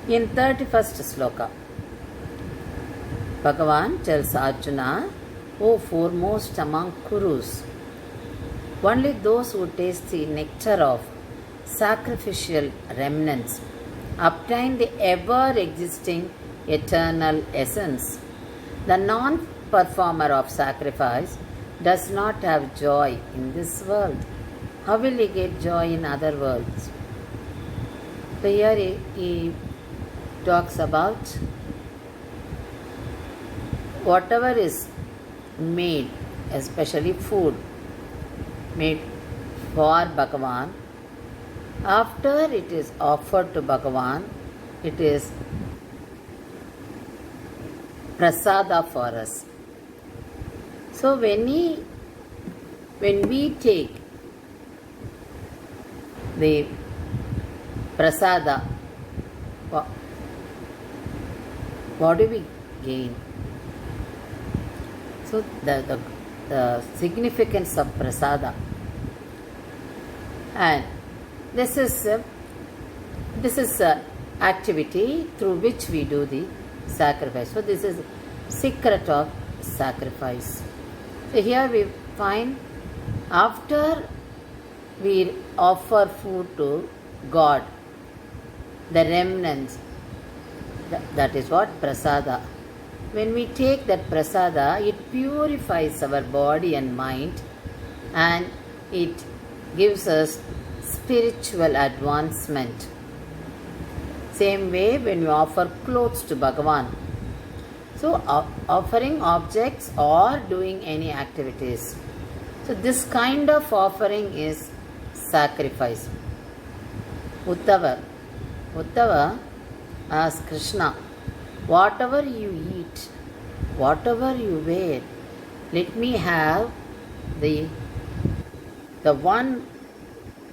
In 31st sloka, Bhagavan tells Arjuna, O foremost among Kurus, only those who taste the nectar of sacrificial remnants obtain the ever-existing eternal essence. The non-performer of sacrifice does not have joy in this world. How will he get joy in other worlds? So here he talks about whatever is made, especially food made for Bhagavan, after it is offered to Bhagavan, it is prasada for us. So when we take the prasada, what do we gain? So the significance of prasada, and this is activity through which we do the sacrifice. So this is secret of sacrifice. So here we find after we offer food to God, the remnants, that is what prasada. When we take that prasada, it purifies our body and mind, and it gives us spiritual advancement. Same way when we offer clothes to Bhagavan. So offering objects or doing any activities. So this kind of offering is sacrifice. Uddhava asks Krishna, whatever you eat, whatever you wear, let me have the one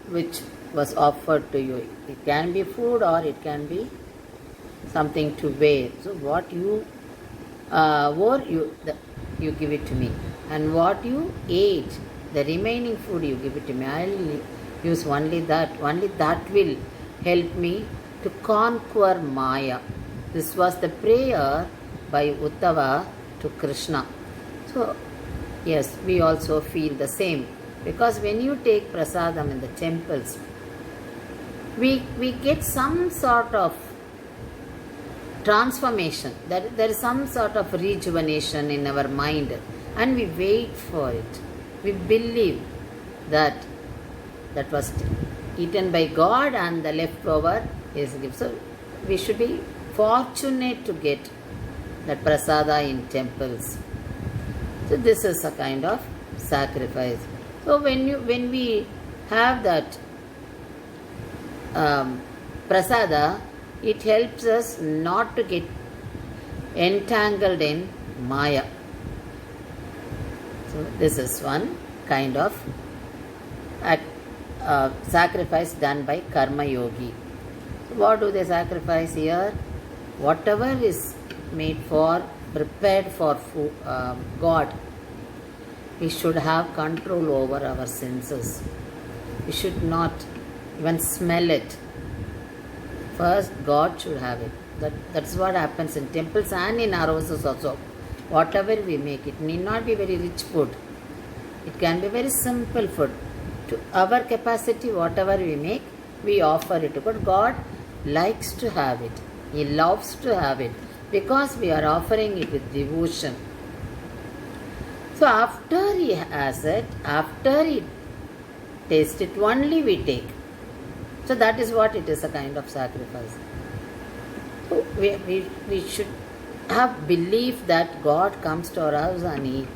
which was offered to you. It can be food or it can be something to wear. So what you wore, you give it to me. And what you ate, the remaining food you give it to me. I will use only that. Only that will help me to conquer Maya. This was the prayer by Uddhava to Krishna. So, yes, we also feel the same. Because when you take prasadam in the temples, we get some sort of transformation. There is some sort of rejuvenation in our mind. And we wait for it. We believe that was eaten by God and the leftover is given. So, we should be fortunate to get that prasada in temples. So this is a kind of sacrifice. So when we have that prasada, it helps us not to get entangled in Maya. So this is one kind of sacrifice done by Karma Yogi. So what do they sacrifice here? Whatever is prepared for food, God, we should have control over our senses. We should not even smell it. First, God should have it. That's what happens in temples and in our houses also. Whatever we make, it need not be very rich food. It can be very simple food. To our capacity, whatever we make, we offer it to God. God likes to have it. He loves to have it because we are offering it with devotion. So after he has it, after he tastes it, only we take. So that is what it is, a kind of sacrifice. So we should have belief that God comes to our house and eat.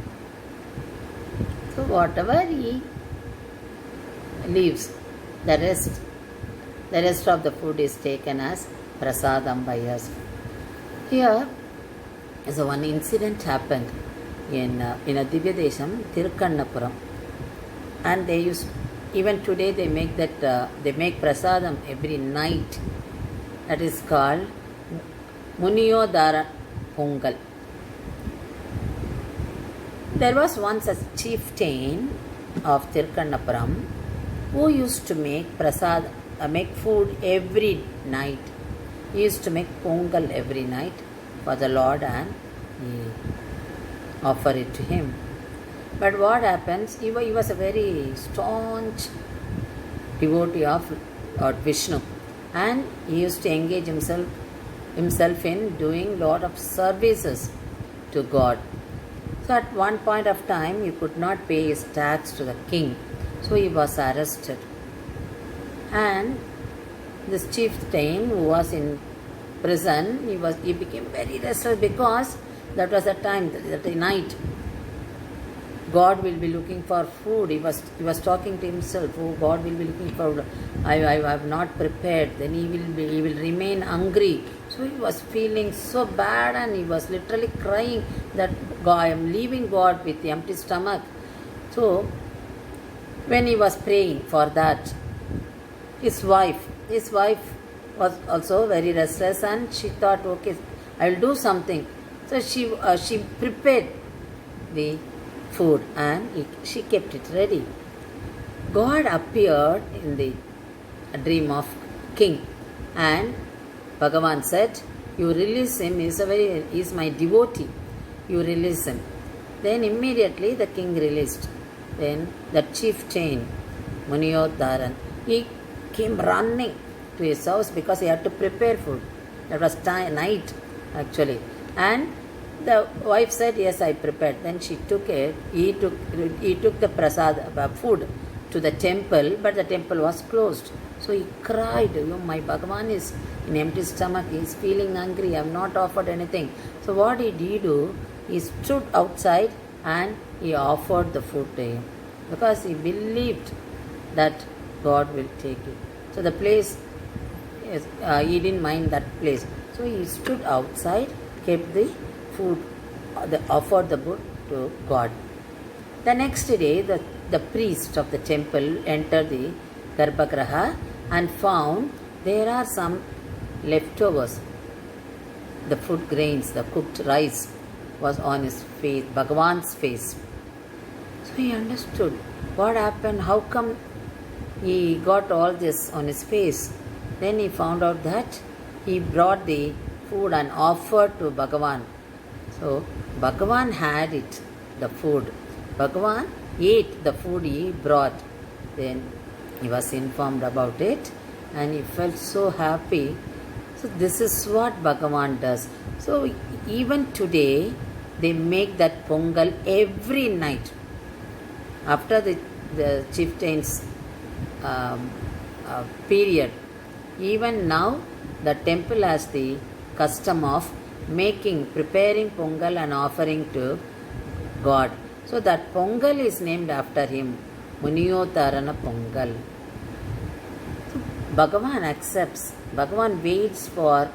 So whatever he leaves, the rest of the food is taken as prasadam by us. Here is one incident happened in a Divya Desham, Tirukkannapuram, and they use, even today they make that they make prasadam every night. That is called Muniyodara Pongal. There was once a chieftain of Tirukkannapuram who used to make food every night. He used to make pongal every night for the Lord and he offer it to him. But what happens, he was a very staunch devotee of Lord Vishnu, and he used to engage himself in doing lot of services to God. So at one point of time he could not pay his tax to the king, so he was arrested. And this chieftain who was in prison, he became very restless because that was the time, that night God will be looking for food. He was talking to himself, oh, God will be looking for food. I have not prepared. Then he will remain hungry. So he was feeling so bad and he was literally crying that I am leaving God with empty stomach. So when he was praying for that, his wife was also very restless and she thought, okay, I will do something. So she prepared the food and she kept it ready. God appeared in the dream of king and Bhagavan said, you release him, he is my devotee, you release him. Then immediately the king released. Then the chieftain Muniyodharan, he came running to his house because he had to prepare food. That was night actually. And the wife said, yes, I prepared. Then she took it. He took the prasad food to the temple, but the temple was closed. So he cried, my Bhagavan is in empty stomach, he is feeling hungry, I have not offered anything. So what did he do? He stood outside and he offered the food to him because he believed that God will take it. So the place, he didn't mind that place. So he stood outside, kept the food, offered the food to God. The next day, the priest of the temple entered the Garbhagraha and found there are some leftovers. The food grains, the cooked rice was on his face, Bhagavan's face. So he understood what happened, how come he got all this on his face. Then he found out that he brought the food and offered to Bhagavan. So Bhagavan had it, the food. Bhagavan ate the food he brought. Then he was informed about it and he felt so happy. So this is what Bhagavan does. So even today they make that pongal every night. After the chieftain's period, even now the temple has the custom of preparing pongal and offering to God. So that pongal is named after him, Muniyodharana Pongal. So Bhagavan accepts, Bhagavan waits for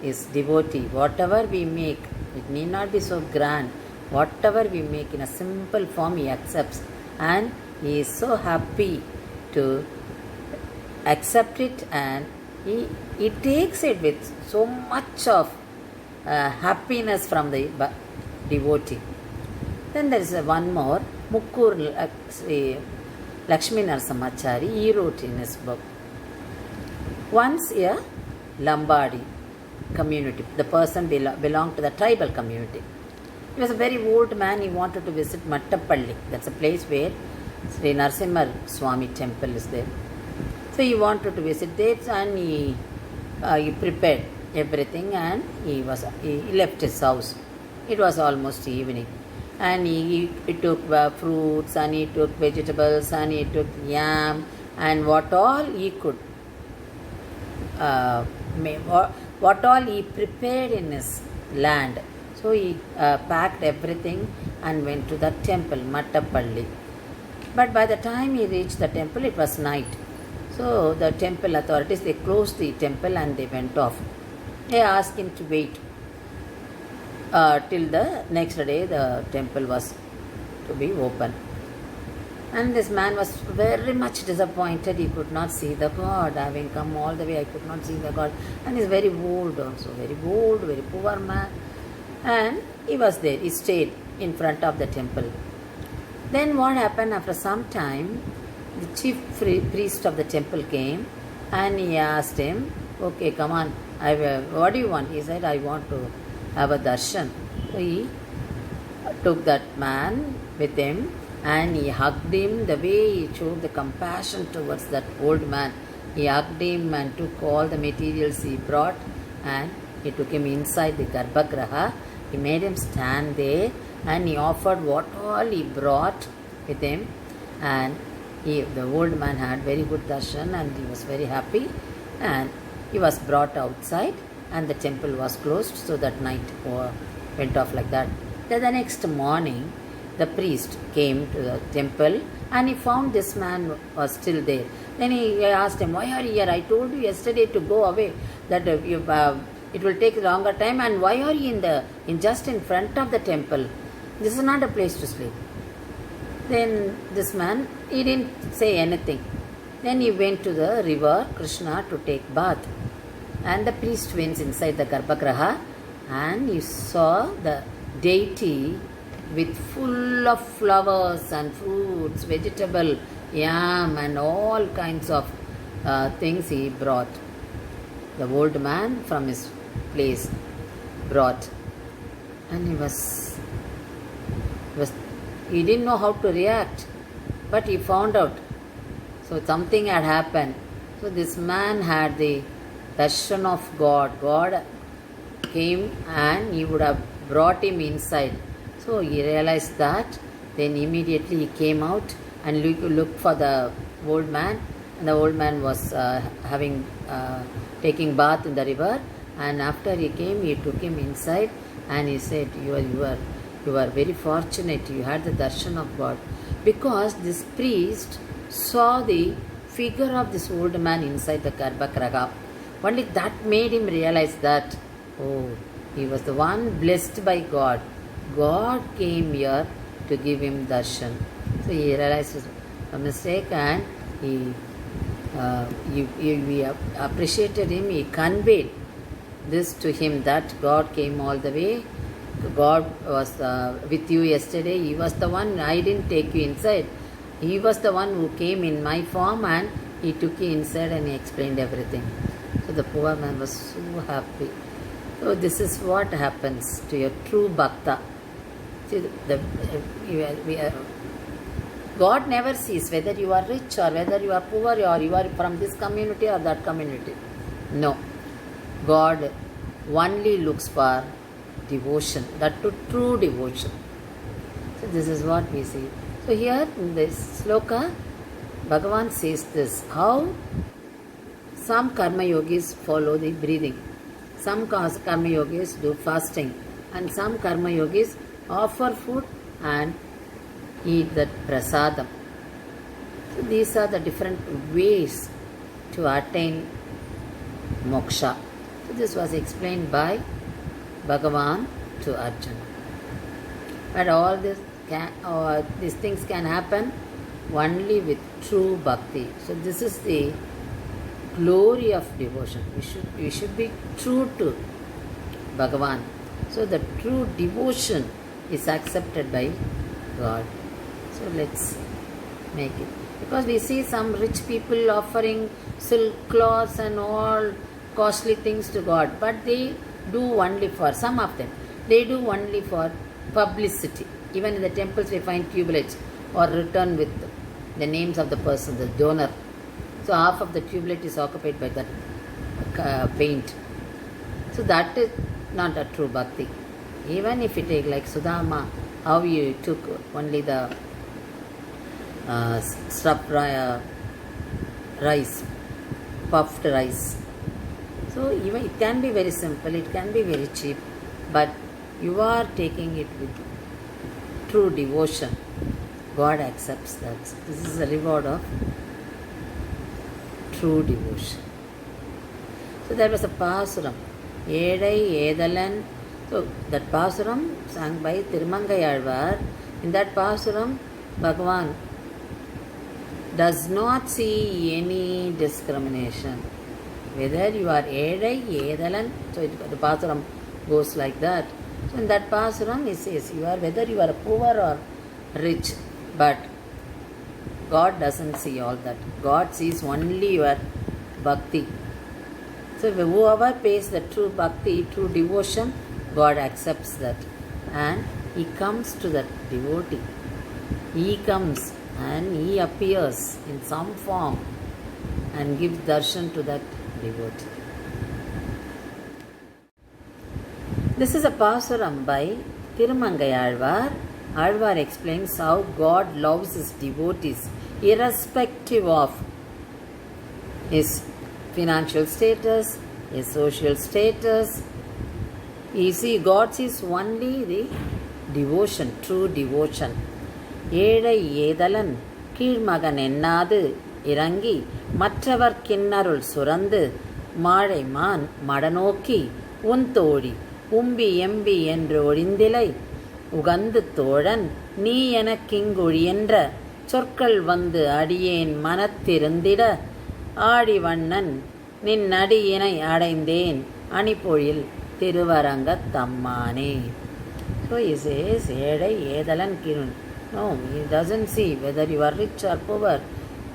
his devotee. Whatever we make, it need not be so grand. Whatever we make in a simple form, he accepts. And he is so happy to accept it, and he takes it with so much of happiness from the devotee. Then there is one more, Mukkur Lakshmi Narasimhachari, he wrote in his book. Once a Lambadi community, the person belonged to the tribal community. He was a very old man, he wanted to visit Mattapalli. That's a place where Sri Narasimha Swami temple is there. So he wanted to visit there and he prepared everything and he left his house. It was almost evening. And he took fruits and he took vegetables and he took yam and what all he could, what all he prepared in his land. So he packed everything and went to the temple, Mattapalli. But by the time he reached the temple, it was night. So the temple authorities, they closed the temple and they went off. They asked him to wait till the next day the temple was to be open. And this man was very much disappointed. He could not see the God. Having come all the way, I could not see the God. And he's very old also, very old, very poor man. And he was there. He stayed in front of the temple. Then what happened, after some time, the chief priest of the temple came and he asked him, okay, come on, what do you want? He said, I want to have a darshan. So he took that man with him and he hugged him the way he showed the compassion towards that old man. He hugged him and took all the materials he brought and he took him inside the Garbhagraha. He made him stand there and he offered what all he brought with him, and the old man had very good darshan and he was very happy, and he was brought outside and the temple was closed. So that night went off like that. Then the next morning the priest came to the temple and he found this man was still there. Then he asked him, why are you here? I told you yesterday to go away, that it will take longer time, and why are you just in front of the temple? This is not a place to sleep. Then this man, he didn't say anything. Then he went to the river Krishna to take bath. And the priest went inside the Garbhagraha and he saw the deity with full of flowers and fruits, vegetable, yam and all kinds of things he brought. The old man from his place brought. And he didn't know how to react, but he found out. So something had happened. So this man had the darshan of God. God came and he would have brought him inside. So he realized that. Then immediately he came out and looked for the old man. And the old man was taking bath in the river. And after he came, he took him inside and he said, you are very fortunate, you had the darshan of God. Because this priest saw the figure of this old man inside the Garbhagraha. Only that made him realize that, he was the one blessed by God. God came here to give him darshan. So he realized his mistake and he appreciated him. He conveyed this to him, that God came all the way. God was with you yesterday. He was the one, I didn't take you inside. He was the one who came in my form and he took you inside and he explained everything. So the poor man was so happy. So this is what happens to your true bhakta. See, God never sees whether you are rich or whether you are poor or you are from this community or that community. No. God only looks for devotion, that to true devotion. So this is what we see. So here in this sloka, Bhagavan says this, how some karma yogis follow the breathing, some karma yogis do fasting, and some karma yogis offer food and eat that prasadam. So these are the different ways to attain moksha. So this was explained by Bhagavan to Arjuna. But all these things can happen only with true bhakti. So this is the glory of devotion. We should be true to Bhagavan. So the true devotion is accepted by God. So let's make it. Because we see some rich people offering silk cloths and all costly things to God, but they do only for, some of them, they do only for publicity. Even in the temples we find tubelets or written with the names of the person, the donor. So half of the tublet is occupied by that paint. So that is not a true bhakti. Even if you take like Sudama, how you took only the stuffed rice, puffed rice. So even it can be very simple, it can be very cheap, but you are taking it with true devotion. God accepts that. This is the reward of true devotion. So there was a Pasuram, Edai Edalan. So that Pasuram sung by Tirumangai. In that Pasuram, Bhagavan does not see any discrimination. Whether you are Edai, Edalan, so the Pasuram goes like that. So in that Pasuram he says, whether you are poor or rich, but God doesn't see all that. God sees only your bhakti. So whoever pays the true bhakti, true devotion, God accepts that. And He comes to that devotee. He comes and He appears in some form and gives darshan to that devotee. This is a pasuram by Tirumangai Alvar. Alvar explains how God loves His devotees irrespective of his financial status, his social status. You see, God sees only the devotion, true devotion. ஏழை ஏதலன் கீழ்மகன் எண்ணாது இறங்கி மற்றவர் கிண்ணருள் சுரந்து மாழைமான் மடநோக்கி உன் தோழி உம்பி MP என்று ஒழிந்திலை உகந்து தோழன் நீ எனக்கிங்கொழியென்ற சொற்கள் வந்து அடியேன் மனத்திருந்திட ஆடிவண்ணன் நின் அடியினை அடைந்தேன் அணிபொழில் திருவரங்கத் தம்மானே. So he says, ஏழை ஏதலன் கீழ். No, he doesn't see whether you are rich or poor.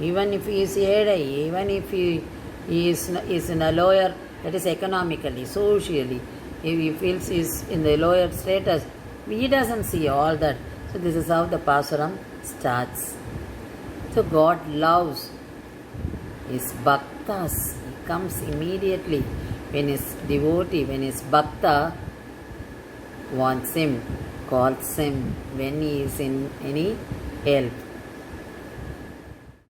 Even if he is ஏழை, even if he is in a lower, that is economically, socially, if he feels he is in the lower status, he doesn't see all that. So this is how the Pasuram starts. So God loves his bhaktas. He comes immediately when his devotee, when his bhakta wants him, calls him when he is in any help.